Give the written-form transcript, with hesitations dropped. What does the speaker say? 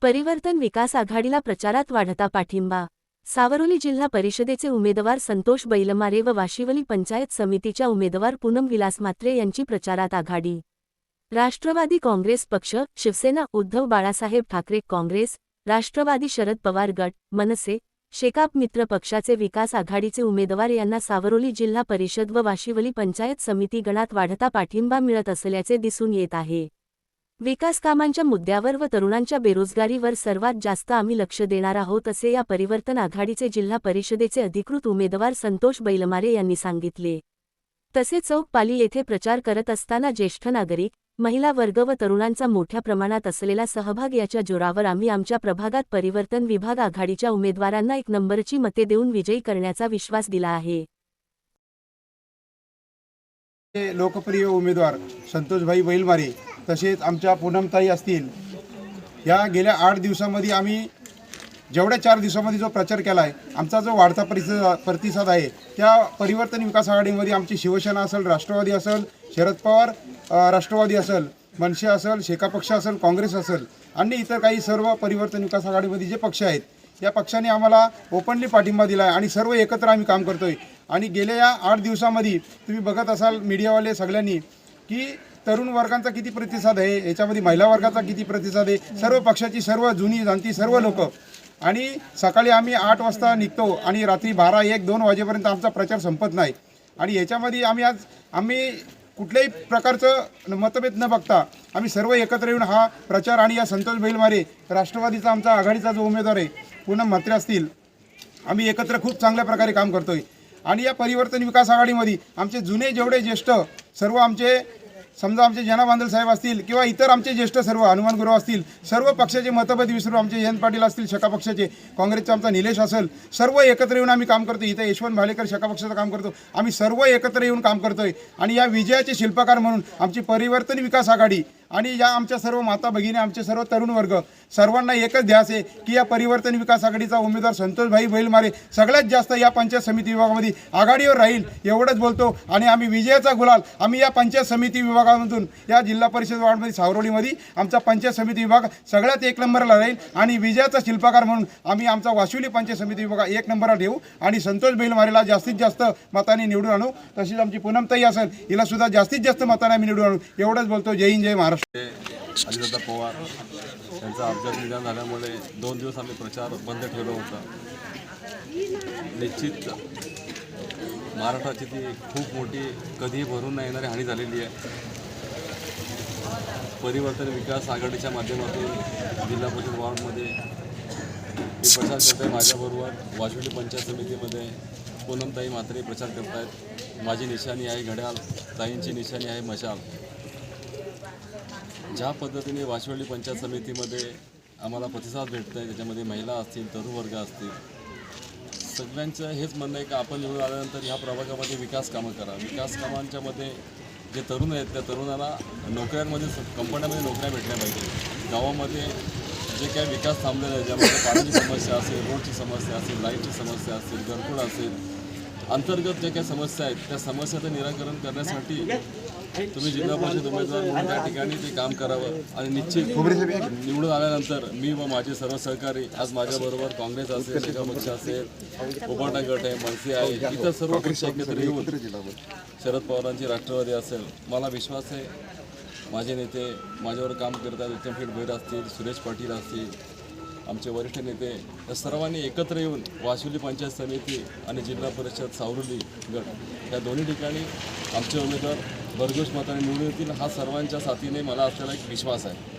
परिवर्तन विकास आघाडीला प्रचारात वाढता पाठिंबा। सावरोली जिल्हा परिषदेचे उमेदवार संतोष बैलमारे व वाशिवली पंचायत समितीच्या उमेदवार पूनम विलास म्हात्रे यांची प्रचारात आघाडी। राष्ट्रवादी काँग्रेस पक्ष, शिवसेना, उद्धव बाळासाहेब ठाकरे काँग्रेस, राष्ट्रवादी शरद पवार गट, मनसे, शेकाप मित्र पक्षाचे विकास आघाडीचे उमेदवार यांना सावरोली जिल्हा परिषद व वाशिवली पंचायत समिती गणात वाढता पाठिंबा मिळत असल्याचे दिसून येत आहे। विकास कामांच्या मुद्द्यावर व तरुणांच्या बेरोजगारीवर सर्वात जास्त आम्ही लक्ष देणार आहोत असे या परिवर्तन आघाडीचे जिल्हा परिषदेचे अधिकृत उमेदवार संतोष बैलमारे यांनी सांगितले। तसेच चौक पाली येथे प्रचार करत असताना ज्येष्ठ नागरिक, महिला वर्ग व तरुणांचा मोठ्या प्रमाणात असलेला सहभाग याच्या जोरावर आम्ही आमच्या प्रभागात परिवर्तन विभाग आघाडीच्या उमेदवारांना 1 नंबरची मते देऊन विजयी करण्याचा विश्वास दिला आहे। लोकप्रिय उमेदवार संतोषभाई बैलमारे तसेच आमच्या पूनमताई असतील, या गेल्या 8 दिवसांमध्ये आम्ही जेवढ्या 4 दिवसांमध्ये जो प्रचार केला आहे, आमचा जो वाढता प्रतिसाद आहे, त्या परिवर्तन विकास आघाडीमध्ये आमची शिवसेना असेल, राष्ट्रवादी असेल, शरद पवार राष्ट्रवादी असेल, मनसे असेल, शेका पक्ष असेल, काँग्रेस असेल आणि इतर काही सर्व परिवर्तन विकास आघाडीमध्ये जे पक्ष आहेत, या पक्षाने आम्हाला ओपनली पाठिंबा दिला आहे आणि सर्व एकत्र आम्ही काम करतोय। आणि गेल्या या 8 दिवसांमध्ये तुम्ही बघत असाल मीडियावाले सगळ्यांनी की तरुण वर्गांचा किती प्रतिसाद आहे, याच्यामध्ये महिला वर्गाचा किती प्रतिसाद आहे, सर्व पक्षाची, सर्व जुनी जाणती सर्व लोक। आणि सकाळी आम्ही 8 वाजता निघतो आणि रात्री 12, 1, 2 वाजेपर्यंत आमचा प्रचार संपत नाही। आणि याच्यामध्ये आम्ही कुठल्याही प्रकारचं मतभेद न बघता आम्ही सर्व एकत्र येऊन हा प्रचार आणि या संतोष बैलमारे राष्ट्रवादीचा आमचा आघाडीचा जो उमेदवार आहे पूनम म्हात्रे असतील, आम्ही एकत्र खूप चांगल्या प्रकारे काम करतोय। आणि या परिवर्तन विकास आघाडीमध्ये आमचे जुने जेवढे ज्येष्ठ सर्व आमचे, समजा आमचे जना बांदल साहेब असतील किंवा इतर आमचे ज्येष्ठ सर्व हनुमान गुरु असतील, सर्व पक्षाचे मतभेद विसरून आमचे जयंत पाटील असतील शका पक्षाचे, काँग्रेसचा आमचा निलेश असेल, सर्व एकत्र येऊन आम्ही काम करतो। इथे यशवंत भालेकर शका पक्षाचं काम करतो, आम्ही सर्व एकत्र येऊन काम करतोय। आणि या विजयाचे शिल्पकार म्हणून आमची परिवर्तन विकास आघाडी आणि या आमच्या सर्व माता भगिनी, आमचे सर्व तरुण वर्ग सर्वांना एकच ध्यास आहे की या परिवर्तन विकास आघाडीचा उमेदवार संतोषभाई बैलमारे सगळ्यात जास्त या पंचायत समिती विभागामध्ये आघाडीवर राहील, एवढंच बोलतो। आणि आम्ही विजयाचा गुलाल आम्ही या पंचायत समिती विभागामधून या जिल्हा परिषद वार्डमध्ये सावरोलीमध्ये आमचा पंचायत समिती विभाग सगळ्यात 1 नंबरला राहील। आणि विजयाचा शिल्पकार म्हणून आम्ही आमचा वाशिवली पंचायत समिती विभाग 1 नंबरला ठेवू आणि संतोष बैलमारेला जास्तीत जास्त मताने निवडून आणू। तशीच आमची पूनमताई असेल, हिला सुद्धा जास्तीत जास्त मताने आम्ही निवडून आणू, एवढंच बोलतो। जय हिंद, जय महाराष्ट्र। अजितदादा पवार यांचा अपघात निधन झाल्यामुळे 2 दिवस आम्ही प्रचार बंद ठेवला होता। निश्चित महाराष्ट्राची ती खूप मोठी, कधीही भरून न येणारी हानी झालेली आहे। परिवर्तन विकास आघाडीच्या माध्यमातून जिल्हा परिषद वार्डमध्ये मी प्रचार करत आहे। माझ्याबरोबर वाशिवली पंचायत समितीमध्ये पूनमताई म्हात्रे प्रचार करत आहेत। माझी निशाणी आहे घड्याळ, ताईंची निशाणी आहे मशाल। ज्या पद्धतीने वाशिवली पंचायत समितीमध्ये आम्हाला प्रतिसाद भेटत आहे, त्याच्यामध्ये महिला असतील, तरुण वर्ग असतील, सगळ्यांचं हेच म्हणणं आहे की आपण निवडून आल्यानंतर ह्या प्रभागामध्ये विकास कामं करा। विकास कामांच्या मध्ये जे तरुण आहेत त्या तरुणांना नोकऱ्यांमध्ये, कंपन्यांमध्ये नोकऱ्या भेटल्या पाहिजे। गावामध्ये जे काही विकास थांबलेला आहे, ज्यामध्ये पाण्याची समस्या असेल, रोडची समस्या असेल, लाईटची समस्या असेल, घरकुल असेल, अंतर्गत जे काही समस्या आहेत त्या समस्याचं निराकरण करण्यासाठी तुम्ही जिल्हा परिषद उमेदवार म्हणून त्या ठिकाणी ते काम करावं। आणि निश्चित निवडून आल्यानंतर मी व माझे सर्व सहकारी, आज माझ्याबरोबर काँग्रेस असेल, शेका पक्ष असेल, उभाटा गट आहे, मनसे आहे, इतर सर्व पक्ष एकत्र येऊन शरद पवारांची राष्ट्रवादी असेल, मला विश्वास आहे माझे नेते माझ्यावर काम करतात, उत्तमफेड भैर असतील, सुरेश पाटील असतील, आमचे वरिष्ठ नेते, या सर्वांनी एकत्र येऊन वाशिवली पंचायत समिती आणि जिल्हा परिषद सावरोली गट या दोन्ही ठिकाणी आमचे उमेदवार भरघोष मताने निवडून येतील, हा सर्वांच्या साथीने मला असलेला एक विश्वास आहे।